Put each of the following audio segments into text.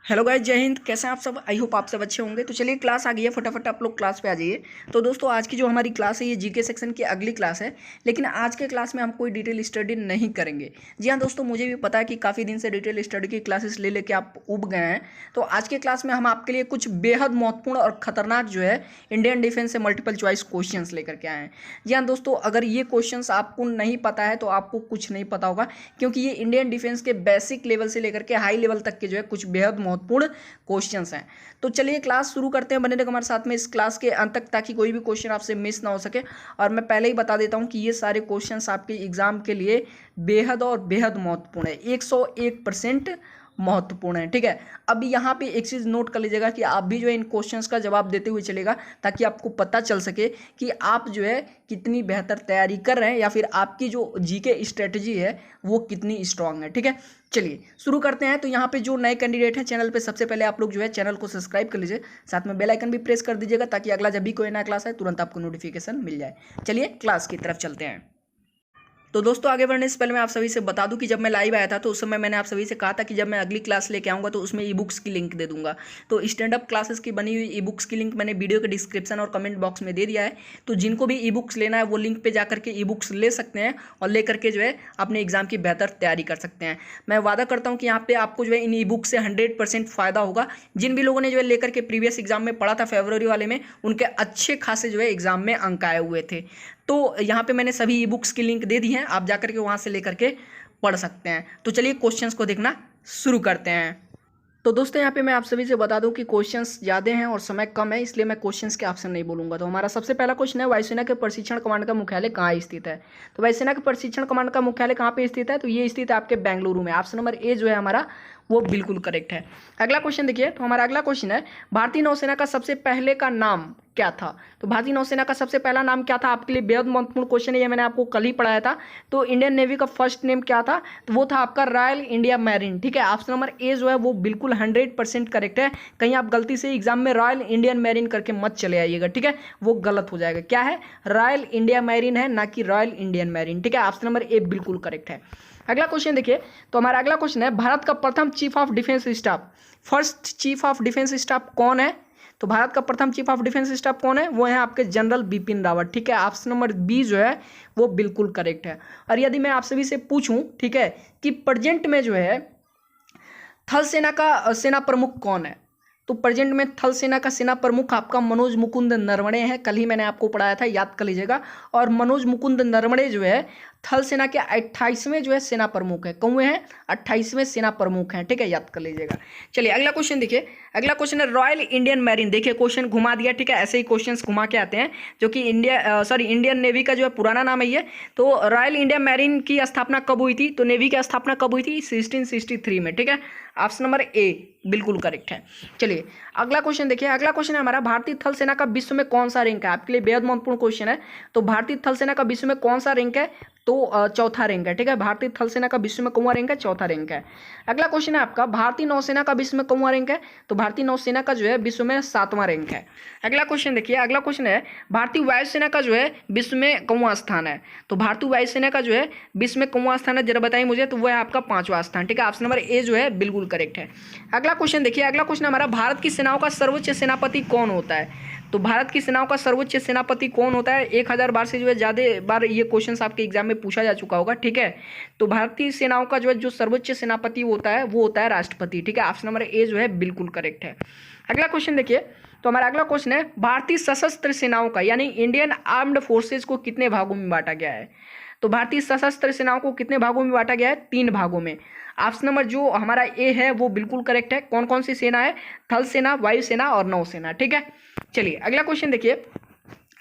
Hello guys, जय हिंद। कैसे हैं आप सब? आई होप आप सब अच्छे होंगे। तो चलिए, क्लास आ गई है, फटाफट आप लोग क्लास पे आ जाइए। तो दोस्तों, आज की जो हमारी क्लास है ये जीके सेक्शन की अगली क्लास है। लेकिन आज के क्लास में हम कोई डिटेल स्टडी नहीं करेंगे। जी हाँ दोस्तों, मुझे भी पता है कि काफ़ी दिन से डिटेल स्टडी की क्लासेस ले लेके आप उब गए हैं। तो आज के क्लास में हम आपके लिए कुछ बेहद महत्वपूर्ण और खतरनाक जो है इंडियन डिफेंस से मल्टीपल चॉइस क्वेश्चन लेकर के आए हैं। जी हाँ दोस्तों, अगर ये क्वेश्चन आपको नहीं पता है तो आपको कुछ नहीं पता होगा, क्योंकि ये इंडियन डिफेंस के बेसिक लेवल से लेकर के हाई लेवल तक के जो है कुछ बेहद महत्वपूर्ण क्वेश्चंस हैं। तो चलिए क्लास शुरू करते हैं। बने रहिए हमारे साथ में इस क्लास के अंत तक, ताकि कोई भी क्वेश्चन आपसे मिस ना हो सके। और मैं पहले ही बता देता हूं कि ये सारे क्वेश्चंस आपके एग्जाम के लिए बेहद और बेहद महत्वपूर्ण है, 101% महत्वपूर्ण है। ठीक है, अब यहाँ पे एक चीज़ नोट कर लीजिएगा कि आप भी जो है इन क्वेश्चंस का जवाब देते हुए चलेगा, ताकि आपको पता चल सके कि आप जो है कितनी बेहतर तैयारी कर रहे हैं, या फिर आपकी जो जीके स्ट्रेटजी है वो कितनी स्ट्रांग है। ठीक है, चलिए शुरू करते हैं। तो यहाँ पे जो नए कैंडिडेट हैं चैनल पे, सबसे पहले आप लोग जो है चैनल को सब्सक्राइब कर लीजिए, साथ में बेल आइकन भी प्रेस कर दीजिएगा, ताकि अगला जब भी कोई नया क्लास है तुरंत आपको नोटिफिकेशन मिल जाए। चलिए क्लास की तरफ चलते हैं। तो दोस्तों, आगे बढ़ने से पहले मैं आप सभी से बता दूं कि जब मैं लाइव आया था तो उस समय मैंने आप सभी से कहा था कि जब मैं अगली क्लास लेके आऊँगा तो उसमें ई बुक्स की लिंक दे दूंगा। तो स्टैंड अप क्लासेस की बनी हुई ई बुक्स की लिंक मैंने वीडियो के डिस्क्रिप्शन और कमेंट बॉक्स में दे दिया है। तो जिनको भी ई बुक्स लेना है वो लिंक पर जाकर के ई बुक्स ले सकते हैं, और ले करके जो है अपने एग्जाम की बेहतर तैयारी कर सकते हैं। मैं वादा करता हूँ कि यहाँ पे आपको जो है इन ई बुक से 100% फ़ायदा होगा। जिन भी लोगों ने जो है लेकर के प्रीवियस एग्जाम में पढ़ा था फरवरी वाले में, उनके अच्छे खासे जो है एग्जाम में अंक आए हुए थे। तो यहाँ पे मैंने सभी ई बुक्स की लिंक दे दी हैं, आप जाकर के वहाँ से लेकर के पढ़ सकते हैं। तो चलिए क्वेश्चंस को देखना शुरू करते हैं। तो दोस्तों, यहाँ पे मैं आप सभी से बता दूं कि क्वेश्चंस ज़्यादा हैं और समय कम है, इसलिए मैं क्वेश्चंस के ऑप्शन नहीं बोलूंगा। तो हमारा सबसे पहला क्वेश्चन है, वायुसेना के प्रशिक्षण कमांड का मुख्यालय कहाँ स्थित है? तो वायुसेना के प्रशिक्षण कमांड का मुख्यालय कहाँ पे स्थित है? तो ये स्थित है आपके बेंगलुरु में। ऑप्शन नंबर ए जो है हमारा वो बिल्कुल करेक्ट है। अगला क्वेश्चन देखिए। तो हमारा अगला क्वेश्चन है, भारतीय नौसेना का सबसे पहले का नाम क्या था? तो भारतीय नौसेना का सबसे पहला नाम क्या था? आपके लिए बेहद महत्वपूर्ण क्वेश्चन है, ये मैंने आपको कल ही पढ़ाया था। तो इंडियन नेवी का फर्स्ट नेम क्या था? तो वो था आपका रॉयल इंडिया मैरीन। ठीक है, ऑप्शन नंबर ए जो है वो बिल्कुल 100% करेक्ट है। कहीं आप गलती से एग्जाम में रॉयल इंडियन मैरीन करके मत चले आइएगा, ठीक है, वो गलत हो जाएगा। क्या है? रॉयल इंडिया मैरीन है, ना कि रॉयल इंडियन मैरीन। ठीक है, ऑप्शन नंबर ए बिल्कुल करेक्ट है। अगला क्वेश्चन देखिए। तो हमारा अगला क्वेश्चन है, भारत का प्रथम chief of defence staff, first chief of defence staff कौन है? तो भारत का प्रथम चीफ ऑफ डिफेंस स्टाफ कौन है? वो है आपके जनरल बिपिन रावत। ठीक है, ऑप्शन नंबर बी जो है वो बिल्कुल करेक्ट है। और यदि मैं आप सभी से पूछूं, ठीक है, कि प्रेजेंट में जो है थल सेना का सेना प्रमुख कौन है? तो प्रेजेंट में थल सेना का सेना प्रमुख आपका मनोज मुकुंद नरवणे है। कल ही मैंने आपको पढ़ाया था, याद कर लीजिएगा। और मनोज मुकुंद नरवणे जो है थल सेना के 28वें जो है सेना प्रमुख है। कौन हैं? 28वें सेना प्रमुख हैं। ठीक है, याद कर लीजिएगा। चलिए अगला क्वेश्चन देखिए। अगला क्वेश्चन है, रॉयल इंडियन मैरीन। देखिए क्वेश्चन घुमा दिया, ठीक है, ऐसे ही क्वेश्चन घुमा के आते हैं, जो कि इंडियन नेवी का जो है पुराना नाम है ये। तो रॉयल इंडियन मैरीन की स्थापना कब हुई थी? तो नेवी की स्थापना कब हुई थी? 1663 में। ठीक है, ऑप्शन नंबर ए बिल्कुल करेक्ट है। चलिए अगला क्वेश्चन देखिए। अगला क्वेश्चन है हमारा, भारतीय थल सेना का विश्व में कौन सा रैंक है? आपके लिए बेहद महत्वपूर्ण क्वेश्चन है। तो भारतीय थल सेना का विश्व में कौन सा रैंक है? तो चौथा रैंक है। ठीक है, भारतीय थल सेना का विश्व में कौन रैंक है? चौथा रैंक है। अगला क्वेश्चन है आपका, भारतीय नौसेना का विश्व में कौन रैंक है? तो भारतीय नौसेना का जो है विश्व में 7वां रैंक है। अगला क्वेश्चन देखिए। अगला क्वेश्चन है, भारतीय वायुसेना का जो है विश्व में कौन स्थान है? तो भारतीय वायुसेना का जो है विश्व में कौन स्थान है, जरा बताइए मुझे। तो वो है आपका 5वां स्थान। ठीक है, ऑप्शन नंबर ए जो है बिल्कुल करेक्ट है। अगला क्वेश्चन देखिए। अगला क्वेश्चन हमारा, भारत की सेनाओं का सर्वोच्च सेनापति कौन होता है? तो भारत की सेनाओं का सर्वोच्च सेनापति कौन होता है? 1000 बार से जो है ज़्यादा बार ये क्वेश्चन आपके एग्जाम में पूछा जा चुका होगा। ठीक है, तो भारतीय सेनाओं का जो है जो सर्वोच्च सेनापति होता है वो होता है राष्ट्रपति। ठीक है, ऑप्शन नंबर ए जो है बिल्कुल करेक्ट है। अगला क्वेश्चन देखिए। तो हमारा अगला क्वेश्चन है, भारतीय सशस्त्र सेनाओं का यानी इंडियन आर्म्ड फोर्सेज को कितने भागों में बांटा गया है? तो भारतीय सशस्त्र सेनाओं को कितने भागों में बांटा गया है? 3 भागों में। ऑप्शन नंबर जो हमारा ए है वो बिल्कुल करेक्ट है। कौन कौन सी सेना है? थल सेना, वायुसेना और नौसेना। ठीक है, चलिए अगला क्वेश्चन देखिए।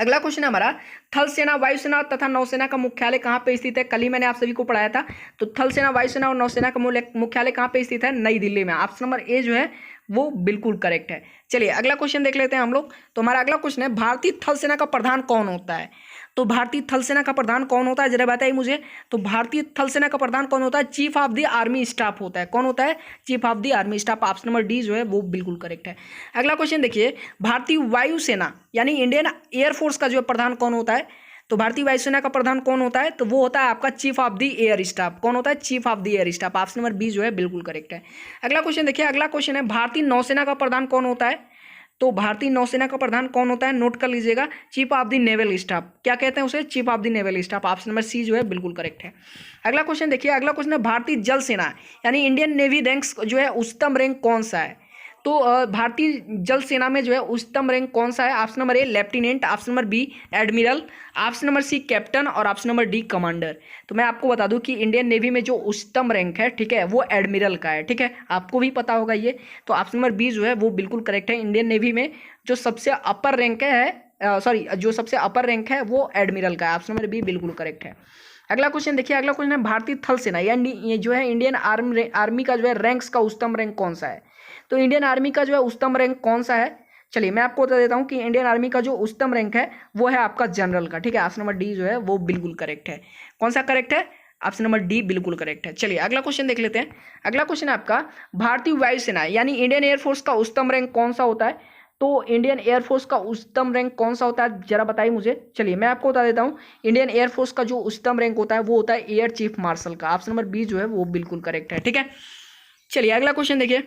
अगला क्वेश्चन है हमारा, थल सेना, वायुसेना तथा नौसेना का मुख्यालय कहाँ पे स्थित है? कल ही मैंने आप सभी को पढ़ाया था। तो थल सेना, वायुसेना और नौसेना का मुख्यालय कहाँ पे स्थित है? नई दिल्ली में। ऑप्शन नंबर ए जो है वो बिल्कुल करेक्ट है। चलिए अगला क्वेश्चन देख लेते हैं हम लोग। तो हमारा अगला क्वेश्चन है, भारतीय थल सेना का प्रधान कौन होता है? तो भारतीय थल सेना का प्रधान कौन होता है, जरा बताइए मुझे। तो भारतीय थल सेना का प्रधान कौन होता है? Chief of the army staff होता है। कौन होता है? Chief of the army staff. Option number D जो है वो बिल्कुल करेक्ट है। अगला क्वेश्चन देखिए, भारतीय वायुसेना यानी इंडियन एयरफोर्स का जो है प्रधान कौन होता है? तो भारतीय वायुसेना का प्रधान कौन होता है? तो वो होता है आपका chief of the air staff. कौन होता है? Chief of the air staff. Option number B जो है बिल्कुल करेक्ट है। अगला क्वेश्चन देखिए, अगला क्वेश्चन है भारतीय नौसेना का प्रधान कौन होता है? तो भारतीय नौसेना का प्रधान कौन होता है? नोट कर लीजिएगा, chief of the naval staff. क्या कहते हैं उसे? Chief of the naval staff. Option number C जो है बिल्कुल करेक्ट है। अगला क्वेश्चन देखिए, अगला क्वेश्चन है भारतीय जल सेना यानी इंडियन नेवी रैंक्स जो है उच्चतम रैंक कौन सा है? तो भारतीय जल सेना में जो है उच्चतम रैंक कौन सा है? Option number A lieutenant, option number B admiral, option number C captain और ऑप्शन नंबर डी कमांडर। तो मैं आपको बता दूं कि इंडियन नेवी में जो उच्चतम रैंक है, ठीक है, वो एडमिरल का है। ठीक है, आपको भी पता होगा ये। तो ऑप्शन नंबर बी जो है वो बिल्कुल करेक्ट है। इंडियन नेवी में जो सबसे अपर रैंक है, जो सबसे अपर रैंक है वो एडमिरल का है। ऑप्शन नंबर बी बिल्कुल करेक्ट है। अगला क्वेश्चन देखिए, अगला क्वेश्चन है भारतीय थल सेना यानी ये जो है इंडियन आर्मी का जो है रैंक्स का उच्चतम रैंक कौन सा है? तो इंडियन आर्मी का जो है उच्चतम रैंक कौन सा है? चलिए मैं आपको बता देता हूं कि इंडियन आर्मी का जो उच्चतम रैंक है वो है आपका जनरल का। ठीक है, ऑप्शन नंबर डी जो है वो बिल्कुल करेक्ट है। कौन सा करेक्ट है? ऑप्शन नंबर डी बिल्कुल करेक्ट है। चलिए अगला क्वेश्चन देख लेते हैं। अगला क्वेश्चन है आपका भारतीय वायुसेना यानी इंडियन एयरफोर्स का उच्चतम रैंक कौन सा होता है? तो इंडियन एयरफोर्स का उच्चतम रैंक कौन सा होता है, जरा बताइए मुझे। चलिए मैं आपको बता देता हूं, इंडियन एयरफोर्स का जो उच्चतम रैंक होता है वो होता है एयर चीफ मार्शल का। ऑप्शन नंबर बी जो है वो बिल्कुल करेक्ट है। ठीक है, चलिए अगला क्वेश्चन देखिए।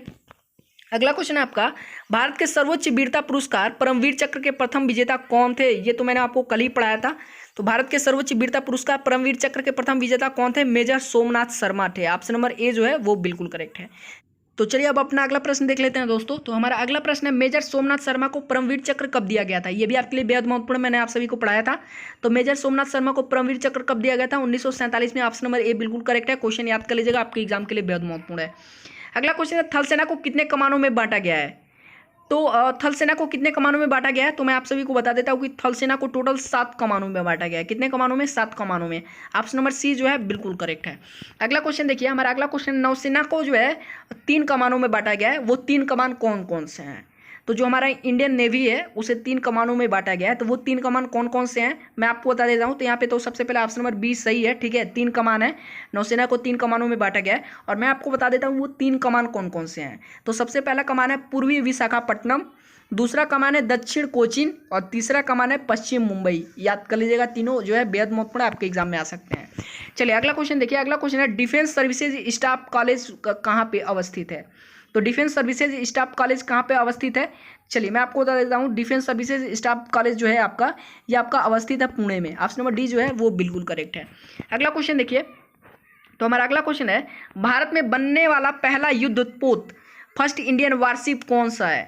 अगला क्वेश्चन है आपका भारत के सर्वोच्च वीरता पुरस्कार परमवीर चक्र के प्रथम विजेता कौन थे? ये तो मैंने आपको कल ही पढ़ाया था। तो भारत के सर्वोच्च वीरता पुरस्कार परमवीर चक्र के प्रथम विजेता कौन थे? मेजर सोमनाथ शर्मा थे। ऑप्शन नंबर ए जो है वो बिल्कुल करेक्ट है। तो चलिए अब अपना अगला प्रश्न देख लेते हैं दोस्तों। तो हमारा अगला प्रश्न है मेजर सोमनाथ शर्मा को परमवीर चक्र कब दिया गया था? ये भी आपके लिए बेहद महत्वपूर्ण, मैंने आप सभी को पढ़ाया था। तो मेजर सोमनाथ शर्मा को परमवीर चक्र कब दिया गया था? 1947 में। ऑप्शन नंबर ए बिल्कुल करेक्ट है। क्वेश्चन याद कर लीजिएगा, आपके एग्जाम के लिए बेहद महत्वपूर्ण है। अगला क्वेश्चन है थल सेना को कितने कमानों में बांटा गया है? तो थल सेना को कितने कमानों में बांटा गया है? तो मैं आप सभी को बता देता हूँ कि थल सेना को टोटल 7 कमानों में बांटा गया है। कितने कमानों में? 7 कमानों में। ऑप्शन नंबर सी जो है बिल्कुल करेक्ट है। अगला क्वेश्चन देखिए, हमारा अगला क्वेश्चन, नौसेना को जो है 3 कमानों में बांटा गया है। वो 3 कमान कौन कौन से हैं? तो जो हमारा इंडियन नेवी है उसे 3 कमानों में बांटा गया है। तो वो 3 कमान कौन कौन से हैं मैं आपको बता देता हूँ। तो यहाँ पे तो सबसे पहले ऑप्शन नंबर बी सही है। ठीक है, 3 कमान है, नौसेना को 3 कमानों में बांटा गया है। और मैं आपको बता देता हूँ वो 3 कमान कौन कौन से हैं। तो सबसे पहला कमान है पूर्वी विशाखापट्टनम, दूसरा कमान है दक्षिण कोचीन और तीसरा कमान है पश्चिम मुंबई। याद कर लीजिएगा, तीनों जो है बेहद महत्वपूर्ण, आपके एग्जाम में आ सकते हैं। चलिए अगला क्वेश्चन देखिए। अगला क्वेश्चन है डिफेंस सर्विसेज स्टाफ कॉलेज कहाँ पे अवस्थित है? तो डिफेंस सर्विसेज स्टाफ कॉलेज कहाँ पे अवस्थित है? चलिए मैं आपको बता देता हूँ, डिफेंस सर्विसेज स्टाफ कॉलेज जो है आपका, ये आपका अवस्थित है पुणे में। ऑप्शन नंबर डी जो है वो बिल्कुल करेक्ट है। अगला क्वेश्चन देखिए, तो हमारा अगला क्वेश्चन है भारत में बनने वाला पहला युद्धपोत फर्स्ट इंडियन वारशिप कौन सा है?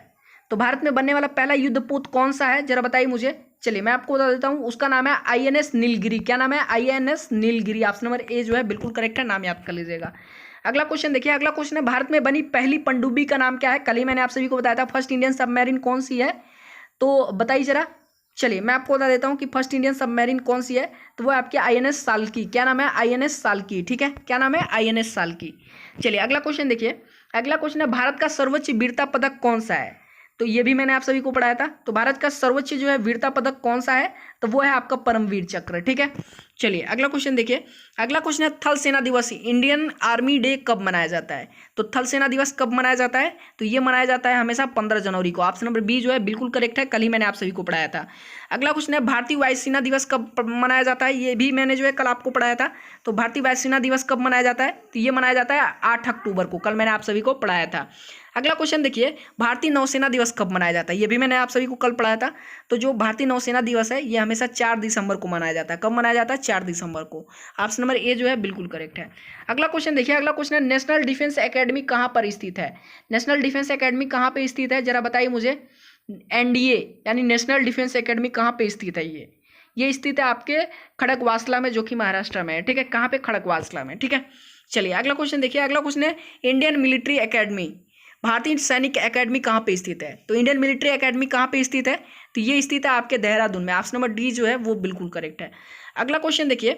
तो भारत में बनने वाला पहला युद्धपोत कौन सा है, जरा बताइए मुझे। चलिए मैं आपको बता देता हूँ, उसका नाम है INS नीलगिरी। क्या नाम है? INS नीलगिरी। ऑप्शन नंबर ए जो है बिल्कुल करेक्ट है, नाम याद कर लीजिएगा। अगला क्वेश्चन देखिए, अगला क्वेश्चन है भारत में बनी पहली पनडुब्बी का नाम क्या है? कल ही मैंने आप सभी को बताया था फर्स्ट इंडियन सबमरीन कौन सी है, तो बताइए जरा। चलिए मैं आपको बता देता हूँ कि फर्स्ट इंडियन सबमरीन कौन सी है, तो वो आपकी INS साल्की। क्या नाम है? INS साल्की। ठीक है, क्या नाम है? INS साल्की। चलिए अगला क्वेश्चन देखिए, अगला क्वेश्चन है भारत का सर्वोच्च वीरता पदक कौन सा है? तो ये भी मैंने आप सभी को पढ़ाया था। तो भारत का सर्वोच्च जो है वीरता पदक कौन सा है, तो वो है आपका परमवीर चक्र। ठीक है, चलिए अगला क्वेश्चन देखिए। अगला क्वेश्चन है थल सेना दिवस इंडियन आर्मी डे कब मनाया जाता है? तो थल सेना दिवस कब मनाया जाता है? तो ये मनाया जाता है हमेशा 15 जनवरी को। ऑप्शन नंबर बी जो है बिल्कुल करेक्ट है, कल ही मैंने आप सभी को पढ़ाया था। अगला क्वेश्चन है भारतीय वायुसेना दिवस कब मनाया जाता है? ये भी मैंने जो है कल आपको पढ़ाया था। तो भारतीय वायुसेना दिवस कब मनाया जाता है? तो ये मनाया जाता है 8 अक्टूबर को, कल मैंने आप सभी को पढ़ाया था। अगला क्वेश्चन देखिए, भारतीय नौसेना दिवस कब मनाया जाता है? ये भी मैंने आप सभी को कल पढ़ाया था। तो जो भारतीय नौसेना दिवस है ये हमेशा 4 दिसंबर को मनाया जाता है। कब मनाया जाता है? 4 दिसंबर को। ऑप्शन नंबर ए जो है बिल्कुल करेक्ट है। अगला क्वेश्चन देखिए, अगला क्वेश्चन है नेशनल डिफेंस एकेडमी कहाँ पर स्थित है? नेशनल डिफेंस एकेडमी कहाँ पे स्थित है, जरा बताइए मुझे। NDA यानी नेशनल डिफेंस एकेडमी कहाँ पे स्थित है? ये स्थित है आपके खड़गवासला में, जो कि महाराष्ट्र में है। ठीक है, कहाँ पे? खड़गवासला में। ठीक है, चलिए अगला क्वेश्चन देखिए। अगला क्वेश्चन है इंडियन मिलिट्री एकेडमी, भारतीय सैनिक एकेडमी कहाँ पे स्थित है? तो इंडियन मिलिट्री एकेडमी कहाँ पे स्थित है? तो ये स्थित है आपके देहरादून में। ऑप्शन नंबर डी जो है वो बिल्कुल करेक्ट है। अगला क्वेश्चन देखिए,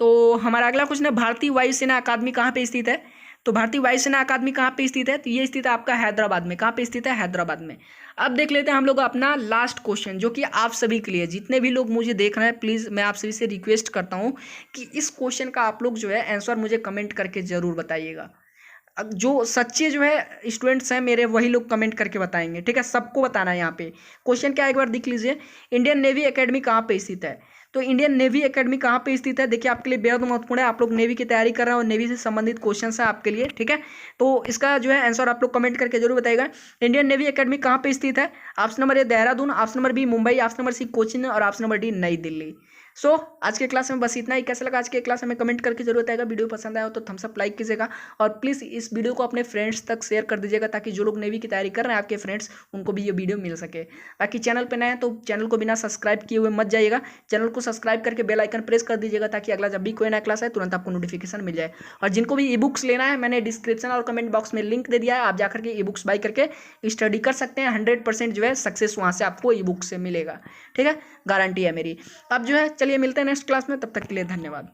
तो हमारा अगला क्वेश्चन है भारतीय वायुसेना अकादमी कहाँ पे स्थित है? तो भारतीय वायुसेना अकादमी कहाँ पे स्थित है? तो ये स्थित है आपका हैदराबाद में। कहाँ पे स्थित है? हैदराबाद में। अब देख लेते हैं हम लोग अपना लास्ट क्वेश्चन, जो कि आप सभी के लिए, जितने भी लोग मुझे देख रहे हैं, प्लीज़ मैं आप सभी से रिक्वेस्ट करता हूँ कि इस क्वेश्चन का आप लोग जो है आंसर मुझे कमेंट करके ज़रूर बताइएगा। जो सच्चे जो है स्टूडेंट्स हैं मेरे, वही लोग कमेंट करके बताएंगे। ठीक है, सबको बताना है। यहाँ पे क्वेश्चन क्या है एक बार देख लीजिए, इंडियन नेवी एकेडमी कहाँ पे स्थित है? तो इंडियन नेवी एकेडमी कहाँ पे स्थित है, देखिए आपके लिए बेहद महत्वपूर्ण है। आप लोग नेवी की तैयारी कर रहे हैं और नेवी से संबंधित क्वेश्चन है आपके लिए, ठीक है। तो इसका जो है आंसर आप लोग कमेंट करके जरूर बताइएगा। इंडियन नेवी एकेडमी कहाँ पे स्थित है? Option number A Dehradun, option number B Mumbai, option number C Cochin और ऑप्शन नंबर डी नई दिल्ली। सो आज के क्लास में बस इतना ही। कैसा लगा आज के क्लास हमें कमेंट करके जरूर बताएगा। वीडियो पसंद आया हो तो थम्स अप लाइक कीजिएगा और प्लीज़ इस वीडियो को अपने फ्रेंड्स तक शेयर कर दीजिएगा ताकि जो लोग नेवी की तैयारी कर रहे हैं आपके फ्रेंड्स, उनको भी ये वीडियो मिल सके। बाकी चैनल पर नए हैं तो चैनल को बिना सब्सक्राइब किए हुए मत जाइएगा, चैनल को सब्सक्राइब करके बेल आइकन प्रेस कर दीजिएगा ताकि अगला जब भी कोई नया क्लास है तुरंत आपको नोटिफिकेशन मिल जाए। और जिनको भी ई बुक्स लेना है मैंने डिस्क्रिप्शन और कमेंट बॉक्स में लिंक दे दिया है, आप जाकर के ई बुक्स बाई करके स्टडी कर सकते हैं। 100% जो है सक्सेस वहाँ से आपको ई बुक से मिलेगा, ठीक है, गारंटी है मेरी। अब जो है चलिए मिलते हैं नेक्स्ट क्लास में, तब तक के लिए धन्यवाद।